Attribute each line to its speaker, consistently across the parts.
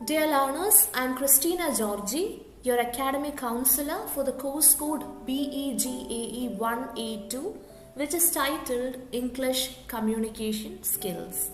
Speaker 1: Dear learners, I am Christina Georgy, your academic counselor for the course code BEGAE-182, which is titled English Communication Skills.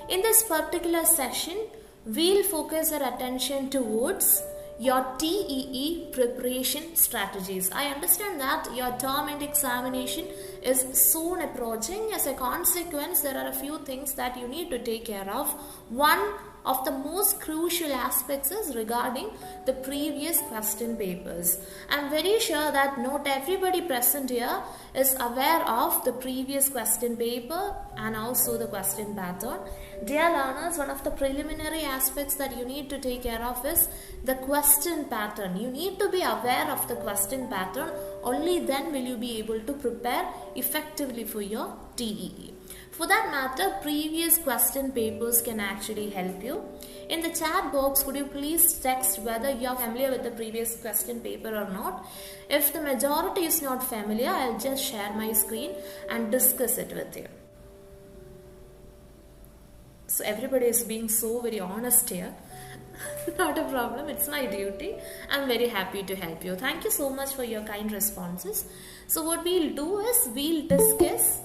Speaker 1: In this particular session, we'll focus our attention towards your TEE preparation strategies. I understand that your term end examination is soon approaching. As a consequence, there are a few things that you need to take care of. One of the most crucial aspects is regarding the previous question papers. I'm very sure that not everybody present here is aware of the previous question paper and also the question pattern. Dear learners, one of the preliminary aspects that you need to take care of is the question pattern. You need to be aware of the question pattern. Only then will you be able to prepare effectively for your TEE. For that matter, previous question papers can actually help you. In the chat box, could you please text whether you are familiar with the previous question paper or not? If the majority is not familiar, I'll just share my screen and discuss it with you. So everybody is being so very honest here. Not a problem, it's my duty. I'm very happy to help you. Thank you so much for your kind responses. So what we'll do is we'll discuss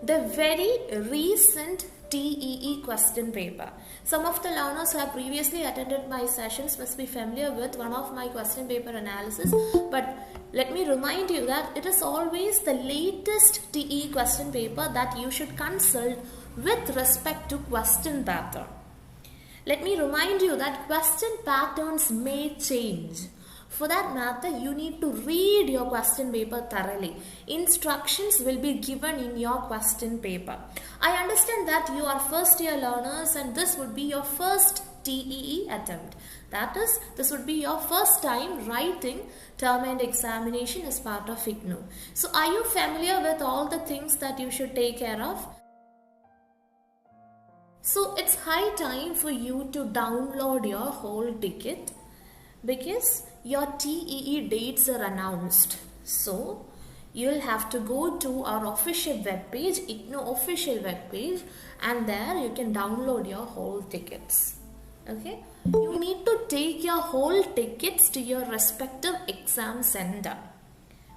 Speaker 1: the very recent TEE question paper. Some of the learners who have previously attended my sessions must be familiar with one of my question paper analysis, but let me remind you that it is always the latest TEE question paper that you should consult with respect to question pattern. Let me remind you that question patterns may change. For that matter, you need to read your question paper thoroughly. Instructions will be given in your question paper. I understand that you are first year learners and this would be your first TEE attempt. That is, this would be your first time writing term end examination as part of IGNOU. So are you familiar with all the things that you should take care of? So it's high time for you to download your whole ticket because your TEE dates are announced. So you'll have to go to our official webpage, IGNOU official webpage, and there you can download your whole tickets. Okay, you need to take your whole tickets to your respective exam center.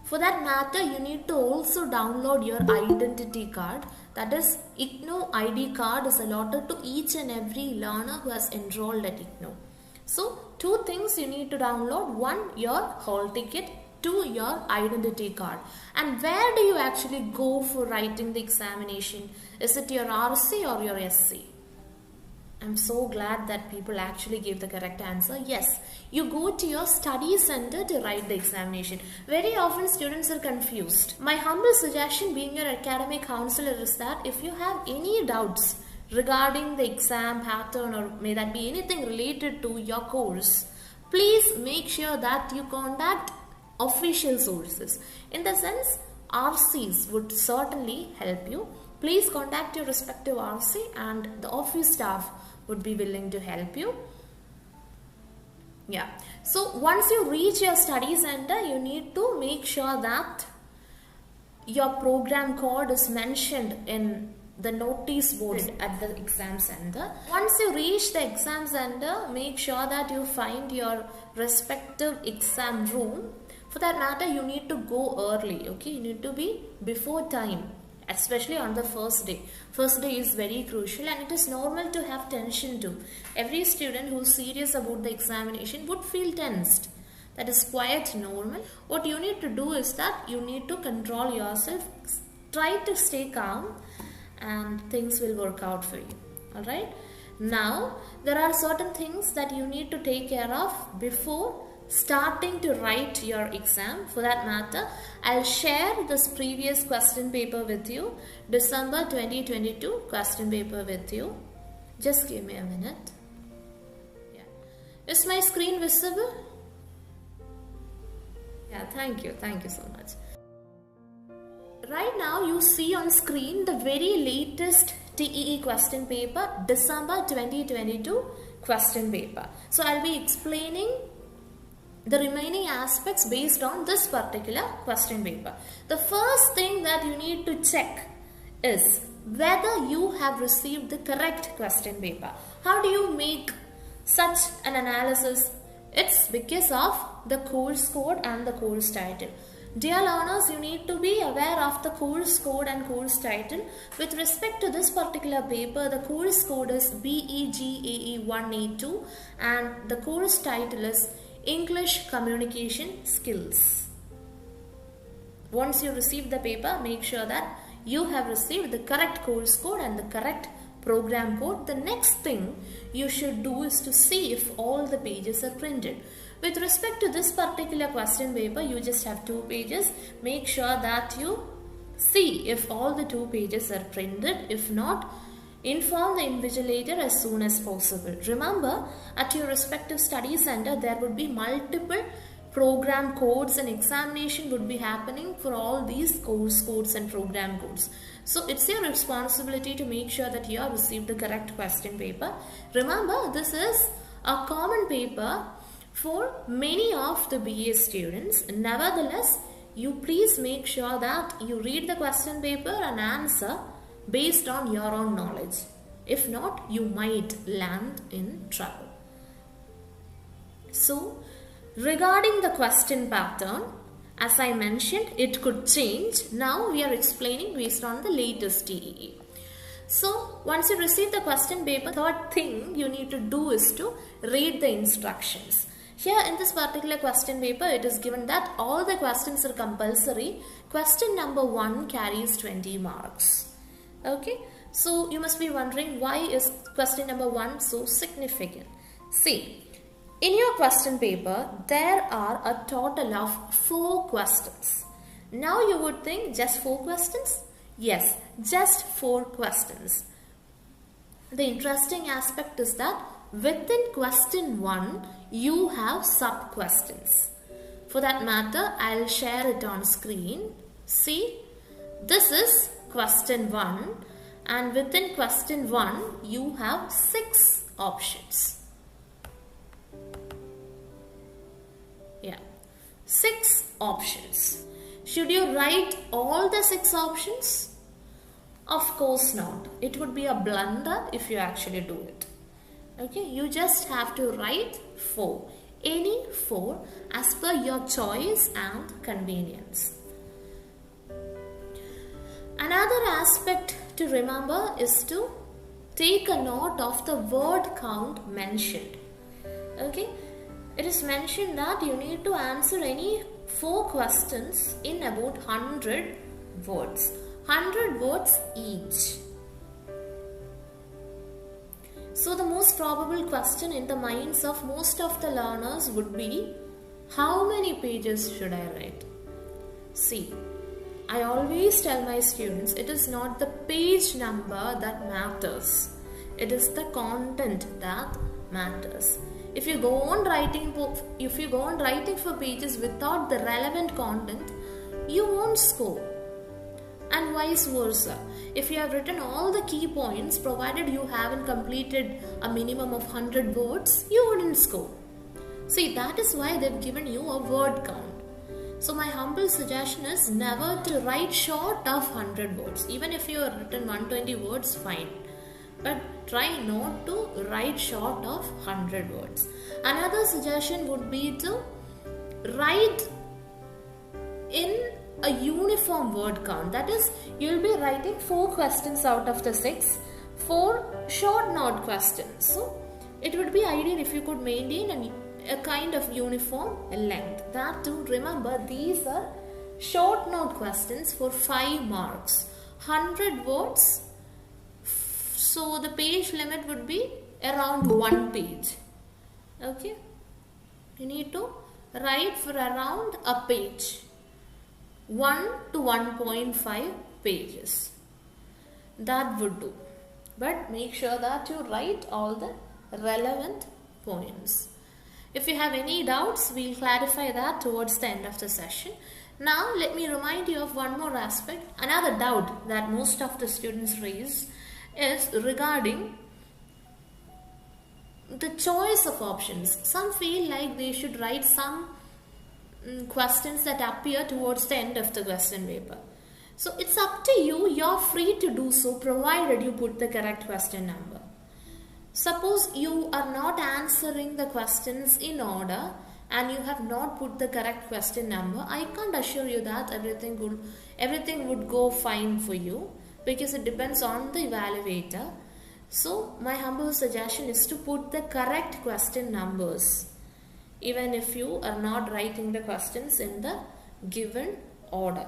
Speaker 1: For that matter, you need to also download your identity card. That is, IGNOU ID card is allotted to each and every learner who has enrolled at IGNOU. So, two things you need to download. One, your hall ticket. Two, your identity card. And where do you actually go for writing the examination? Is it your RC or your SC? I'm so glad that people actually gave the correct answer. Yes, you go to your study center to write the examination. Very often students are confused. My humble suggestion, being your academic counselor, is that if you have any doubts regarding the exam pattern or may that be anything related to your course, please make sure that you contact official sources. In the sense, RCs would certainly help you. Please contact your respective RC and the office staff would be willing to help you. Yeah. So once you reach your study center, you need to make sure that your program code is mentioned in the notice board at the exam center. Once you reach the exam center, make sure that you find your respective exam room. For that matter, you need to go early. Okay, you need to be before time, especially on the first day. First day is very crucial and it is normal to have tension too. Every student who is serious about the examination would feel tensed. That is quite normal. What you need to do is that you need to control yourself. Try to stay calm and things will work out for you. Alright. Now, there are certain things that you need to take care of before starting to write your exam. For that matter, I'll share this previous question paper with you, December 2022 question paper with you. Just give me a minute. Yeah. Is my screen visible? Yeah, thank you so much. Right now you see on screen the very latest TEE question paper, December 2022 question paper. So I'll be explaining the remaining aspects based on this particular question paper. The first thing that you need to check is whether you have received the correct question paper. How do you make such an analysis? It's because of the course code and the course title. Dear learners, you need to be aware of the course code and course title. With respect to this particular paper, the course code is BEGAE-182 and the course title is English Communication Skills. Once you receive the paper, make sure that you have received the correct course code and the correct program code. The next thing you should do is to see if all the pages are printed. With respect to this particular question paper, you just have 2 pages. Make sure that you see if all the 2 pages are printed. If not, inform the invigilator as soon as possible. Remember, at your respective study center, there would be multiple program codes and examination would be happening for all these course codes and program codes. So it's your responsibility to make sure that you have received the correct question paper. Remember, this is a common paper for many of the BA students. Nevertheless, you please make sure that you read the question paper and answer based on your own knowledge. If not, you might land in trouble. So, regarding the question pattern, as I mentioned, it could change. Now we are explaining based on the latest TEE. So once you receive the question paper, the third thing you need to do is to read the instructions. Here in this particular question paper, it is given that all the questions are compulsory. Question number 1 carries 20 marks. Okay, so you must be wondering, why is question number 1 so significant? See, in your question paper, there are a total of 4 questions. Now you would think, just 4 questions? Yes, just 4 questions. The interesting aspect is that within question 1, you have sub-questions. For that matter, I'll share it on screen. See, this is question 1 and within question 1, you have 6 options. Yeah, 6 options. Should you write all the 6 options? Of course not. It would be a blunder if you actually do it. Okay, you just have to write 4. Any 4 as per your choice and convenience. Another aspect to remember is to take a note of the word count mentioned. Okay. It is mentioned that you need to answer any 4 questions in about 100 words. 100 words each. So the most probable question in the minds of most of the learners would be, how many pages should I write? See, I always tell my students, it is not the page number that matters. It is the content that matters. If you go on writing for pages without the relevant content, you won't score. And vice versa. If you have written all the key points, provided you haven't completed a minimum of 100 words, you wouldn't score. See, that is why they've given you a word count. So my humble suggestion is never to write short of 100 words. Even if you have written 120 words, fine. But try not to write short of 100 words. Another suggestion would be to write in a uniform word count. That is, you will be writing 4 questions out of the 6, 4 short note questions. So it would be ideal if you could maintain a kind of uniform length. That too, remember, these are short note questions for 5 marks. 100 words. So the page limit would be around 1 page. Okay. You need to write for around a page. 1 to 1.5 pages. That would do. But make sure that you write all the relevant points. If you have any doubts, we'll clarify that towards the end of the session. Now, let me remind you of one more aspect. Another doubt that most of the students raise is regarding the choice of options. Some feel like they should write some questions that appear towards the end of the question paper. So it's up to you. You're free to do so provided you put the correct question number. Suppose you are not answering the questions in order and you have not put the correct question number, I can't assure you that everything would go fine for you, because it depends on the evaluator. So my humble suggestion is to put the correct question numbers, even if you are not writing the questions in the given order.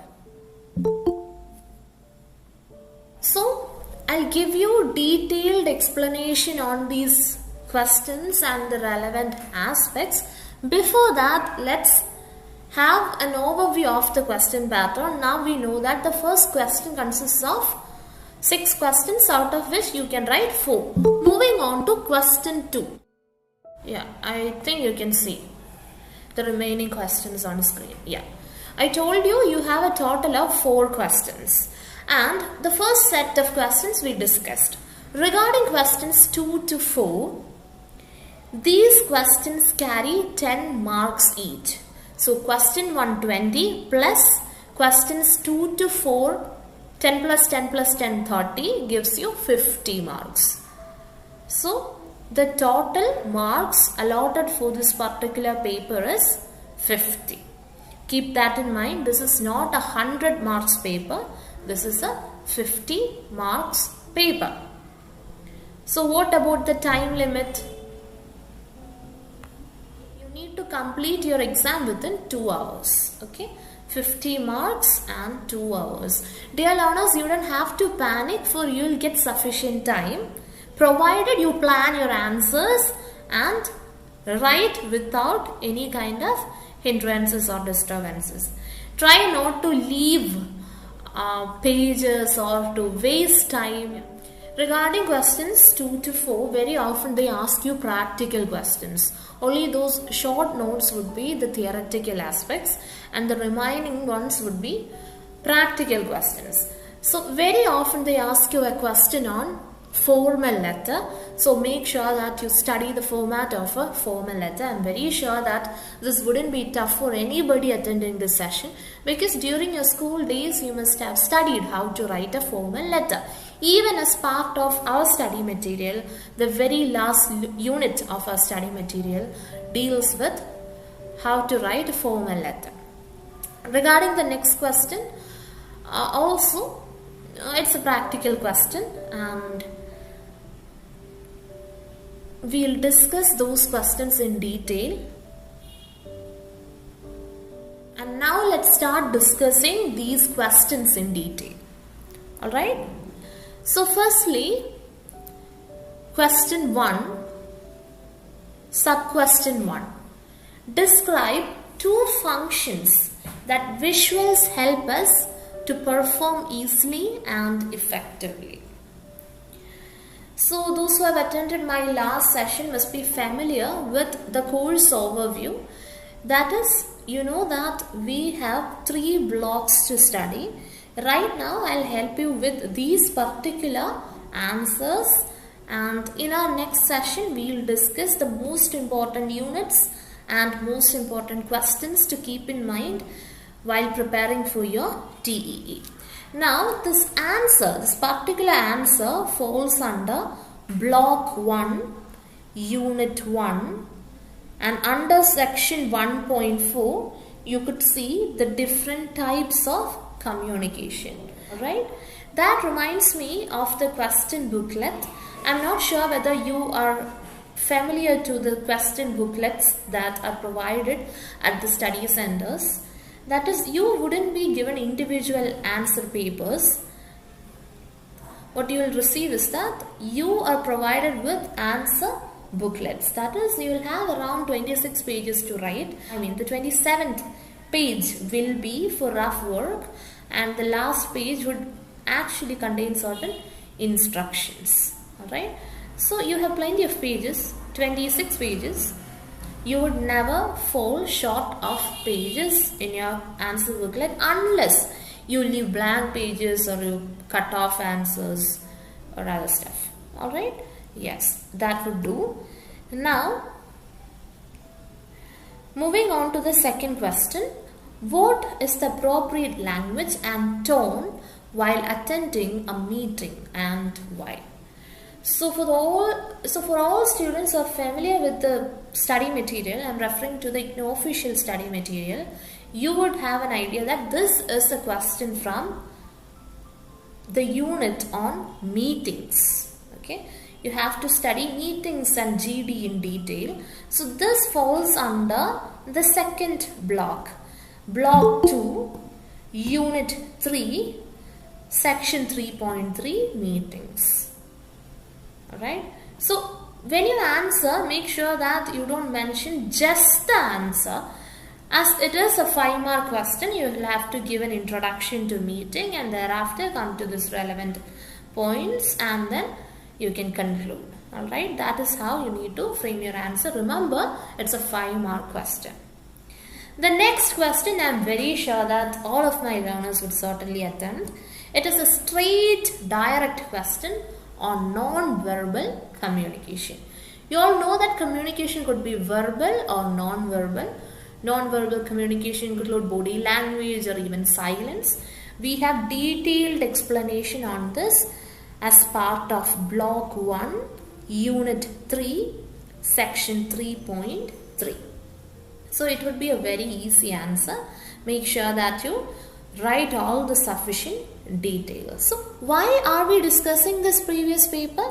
Speaker 1: So I'll give you detailed explanation on these questions and the relevant aspects. Before that, let's have an overview of the question pattern. Now we know that the first question consists of 6 questions, out of which you can write 4. Moving on to question 2. Yeah, I think you can see the remaining questions on the screen. Yeah, I told you have a total of 4 questions. And the first set of questions we discussed. Regarding questions 2 to 4, these questions carry 10 marks each. So question 120 plus questions 2 to 4, 10 plus 10 plus 10, 30 gives you 50 marks. So the total marks allotted for this particular paper is 50. Keep that in mind. This is not a 100 marks paper. This is a 50 marks paper. So what about the time limit? You need to complete your exam within 2 hours. Okay, 50 marks and 2 hours. Dear learners, you don't have to panic, for you will get sufficient time, provided you plan your answers and write without any kind of hindrances or disturbances. Try not to leave pages or to waste time. Regarding questions 2 to 4, very often they ask you practical questions. Only those short notes would be the theoretical aspects and the remaining ones would be practical questions. So very often they ask you a question on formal letter. So make sure that you study the format of a formal letter. I'm very sure that this wouldn't be tough for anybody attending this session, because during your school days you must have studied how to write a formal letter. Even as part of our study material, the very last unit of our study material deals with how to write a formal letter. Regarding the next question, also it's a practical question, and we'll discuss those questions in detail. And now let's start discussing these questions in detail. Alright? So firstly, question 1, sub-question 1. Describe 2 functions that visuals help us to perform easily and effectively. So those who have attended my last session must be familiar with the course overview. That is, you know that we have 3 blocks to study. Right now I'll help you with these particular answers, and in our next session we will discuss the most important units and most important questions to keep in mind while preparing for your TEE. Now this particular answer falls under block 1, unit 1, and under section 1.4 you could see the different types of communication. Alright, that reminds me of the question booklet. I'm not sure whether you are familiar to the question booklets that are provided at the study centers. That is, you wouldn't be given individual answer papers. What you will receive is that you are provided with answer booklets. That is, you will have around 26 pages to write. The 27th page will be for rough work, and the last page would actually contain certain instructions. Alright, so you have plenty of pages, 26 pages. You would never fall short of pages in your answer booklet unless you leave blank pages or you cut off answers or other stuff. Alright, yes, that would do. Now, moving on to the second question. What is the appropriate language and tone while attending a meeting, and why? For all students who are familiar with the study material, I am referring to the IGNOU official study material, you would have an idea that this is a question from the unit on meetings. Okay, you have to study meetings and GD in detail. So this falls under the second block, block 2, unit 3, section 3.3, meetings. Alright, so when you answer, make sure that you don't mention just the answer. As it is a 5-mark question, you will have to give an introduction to meeting and thereafter come to this relevant points and then you can conclude. Alright, that is how you need to frame your answer. Remember, it's a 5-mark question. The next question, I am very sure that all of my learners would certainly attempt. It is a straight, direct question on non-verbal communication. You all know that communication could be verbal or non-verbal. Non-verbal communication could include body language or even silence. We have detailed explanation on this as part of block 1, unit 3, section 3.3. So it would be a very easy answer. Make sure that you write all the sufficient details. So why are we discussing this previous paper?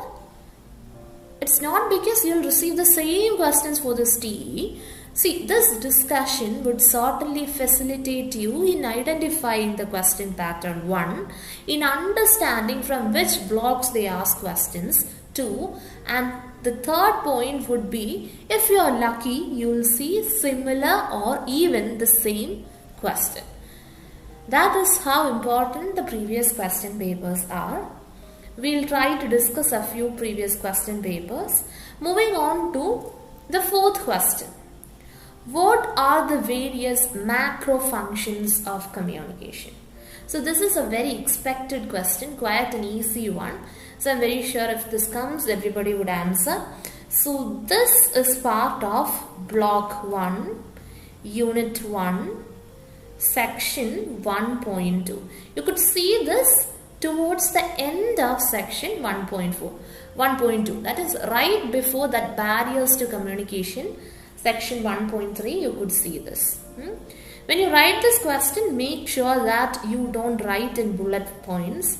Speaker 1: It's not because you'll receive the same questions for this TE. See, this discussion would certainly facilitate you in identifying the question pattern 1, in understanding from which blocks they ask questions 2, and the third point would be, if you are lucky, you will see similar or even the same question. That is how important the previous question papers are. We will try to discuss a few previous question papers. Moving on to the fourth question. What are the various macro functions of communication? So this is a very expected question, quite an easy one. So I'm very sure if this comes, everybody would answer. So this is part of block 1, unit 1, section 1.2. You could see this towards the end of section 1.2. That is right before that barriers to communication, section 1.3, you could see this. When you write this question, make sure that you don't write in bullet points.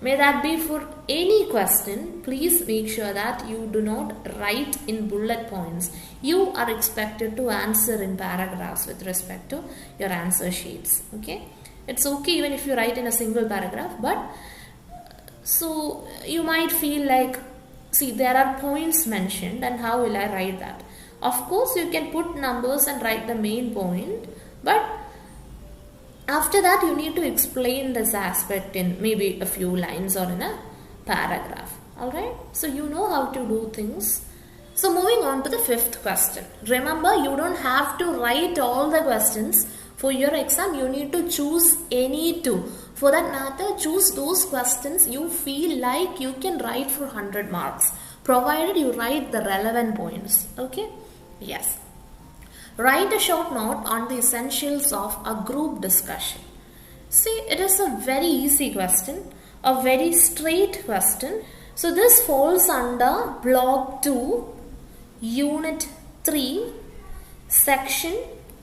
Speaker 1: May that be for any question, please make sure that you do not write in bullet points. You are expected to answer in paragraphs with respect to your answer sheets. Okay, it's okay even if you write in a single paragraph, but so you might feel like, see, there are points mentioned and how will I write that? Of course, you can put numbers and write the main point, but after that you need to explain this aspect in maybe a few lines or in a paragraph. Alright, so you know how to do things. So moving on to the fifth question. Remember, you don't have to write all the questions for your exam. You need to choose any two. For that matter, choose those questions you feel like you can write for 100 marks, provided you write the relevant points. Okay? Yes. Write a short note on the essentials of a group discussion. See, it is a very easy question, a very straight question. So this falls under block 2, unit 3, section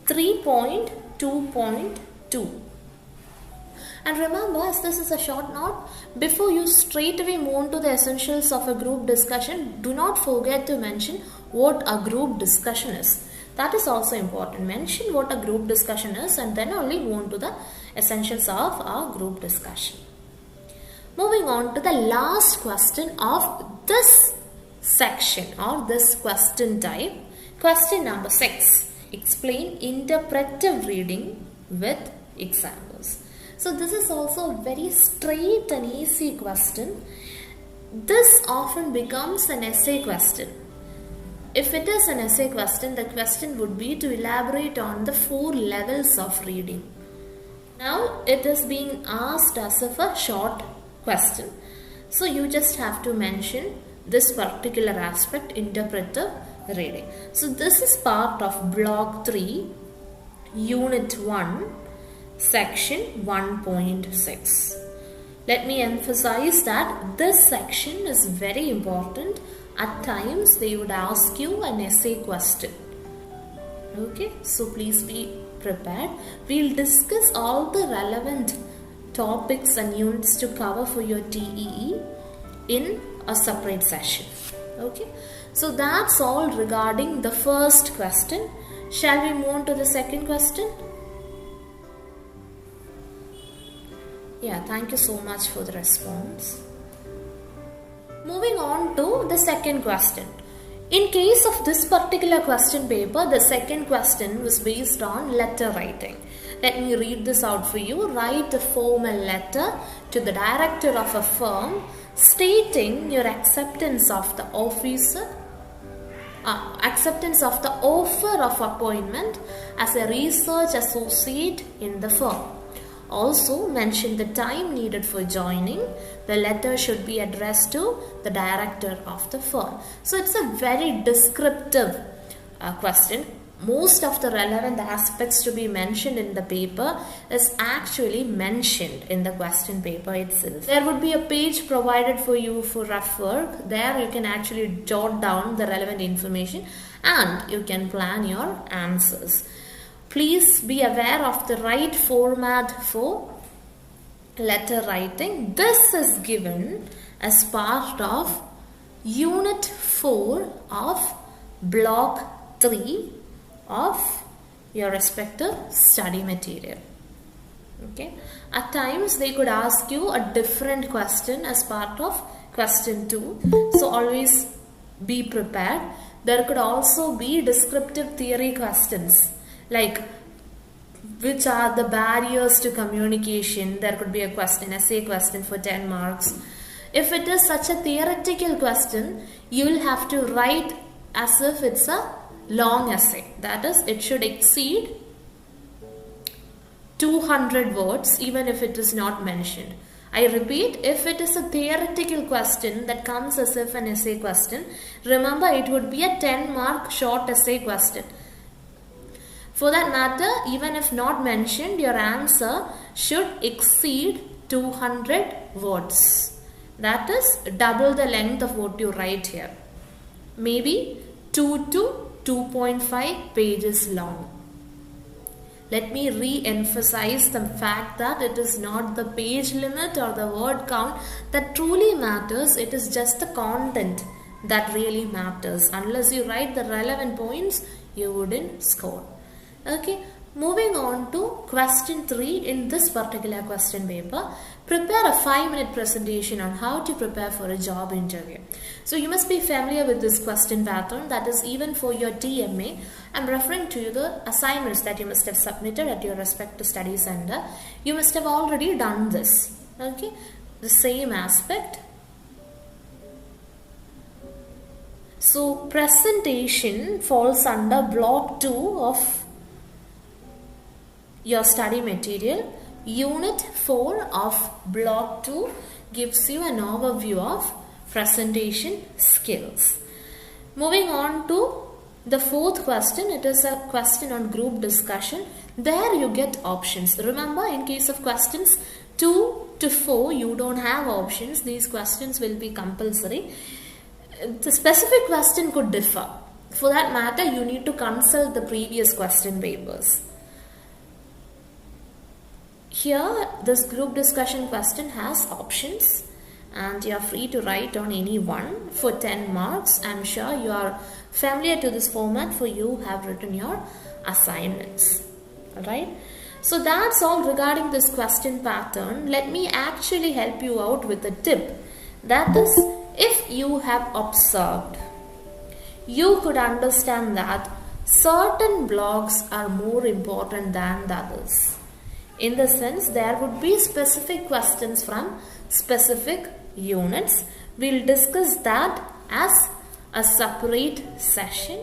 Speaker 1: 3.2.2. And remember, as this is a short note, before you straight away move on to the essentials of a group discussion, do not forget to mention what a group discussion is. That is also important. Mention what a group discussion is and then only move on to the essentials of our group discussion. Moving on to the last question of this section or this question type. Question number 6. Explain interpretive reading with examples. So this is also a very straight and easy question. This often becomes an essay question. If it is an essay question, the question would be to elaborate on the 4 levels of reading. Now it is being asked as of a short question. So you just have to mention this particular aspect, interpretive reading. So this is part of block 3, unit 1, section 1.6. let me emphasize that this section is very important. At times they would ask you an essay question. Okay, so please be prepared. We'll discuss all the relevant topics and units to cover for your TEE in a separate session. Okay, so that's all regarding the first question. Shall we move on to the second question? Yeah, thank you so much for the response. Moving on to the second question. In case of this particular question paper, the second question was based on letter writing. Let me read this out for you. Write a formal letter to the director of a firm stating your acceptance of the offer of appointment as a research associate in the firm. Also mention the time needed for joining. The letter should be addressed to the director of the firm. So it's a very descriptive question. Most of the relevant aspects to be mentioned in the paper is actually mentioned in the question paper itself. There would be a page provided for you for rough work. There you can actually jot down the relevant information and you can plan your answers. Please be aware of the right format for letter writing. This is given as part of Unit 4 of Block 3 of your respective study material. Okay. At times they could ask you a different question as part of question 2. So always be prepared. There could also be descriptive theory questions like which are the barriers to communication. There could be a question, essay question for 10 marks. If it is such a theoretical question, you will have to write as if it's a long essay. That is, it should exceed 200 words even if it is not mentioned. I repeat, if it is a theoretical question that comes as if an essay question, remember it would be a 10-mark short essay question. For that matter, even if not mentioned, your answer should exceed 200 words. That is double the length of what you write here. Maybe 2 to 2.5 pages long. Let me re-emphasize the fact that it is not the page limit or the word count that truly matters. It is just the content that really matters. Unless you write the relevant points, you wouldn't score. Okay, moving on to question 3 in this particular question paper. Prepare a 5-minute presentation on how to prepare for a job interview. So you must be familiar with this question pattern. That is, even for your TMA, I'm referring to the assignments that you must have submitted at your respective study center. You must have already done this. Okay, the same aspect. So presentation falls under block 2 of your study material. Unit 4 of block 2 gives you an overview of presentation skills. Moving on to the fourth question, it is a question on group discussion. There you get options. Remember, in case of questions 2 to 4, you don't have options. These questions will be compulsory. The specific question could differ. For that matter, you need to consult the previous question papers. Here, this group discussion question has options and you are free to write on any one for 10 marks. I am sure you are familiar to this format, for you have written your assignments. Alright. So that's all regarding this question pattern. Let me actually help you out with a tip. That is, if you have observed, you could understand that certain blocks are more important than the others. In the sense, there would be specific questions from specific units. We'll discuss that as a separate session.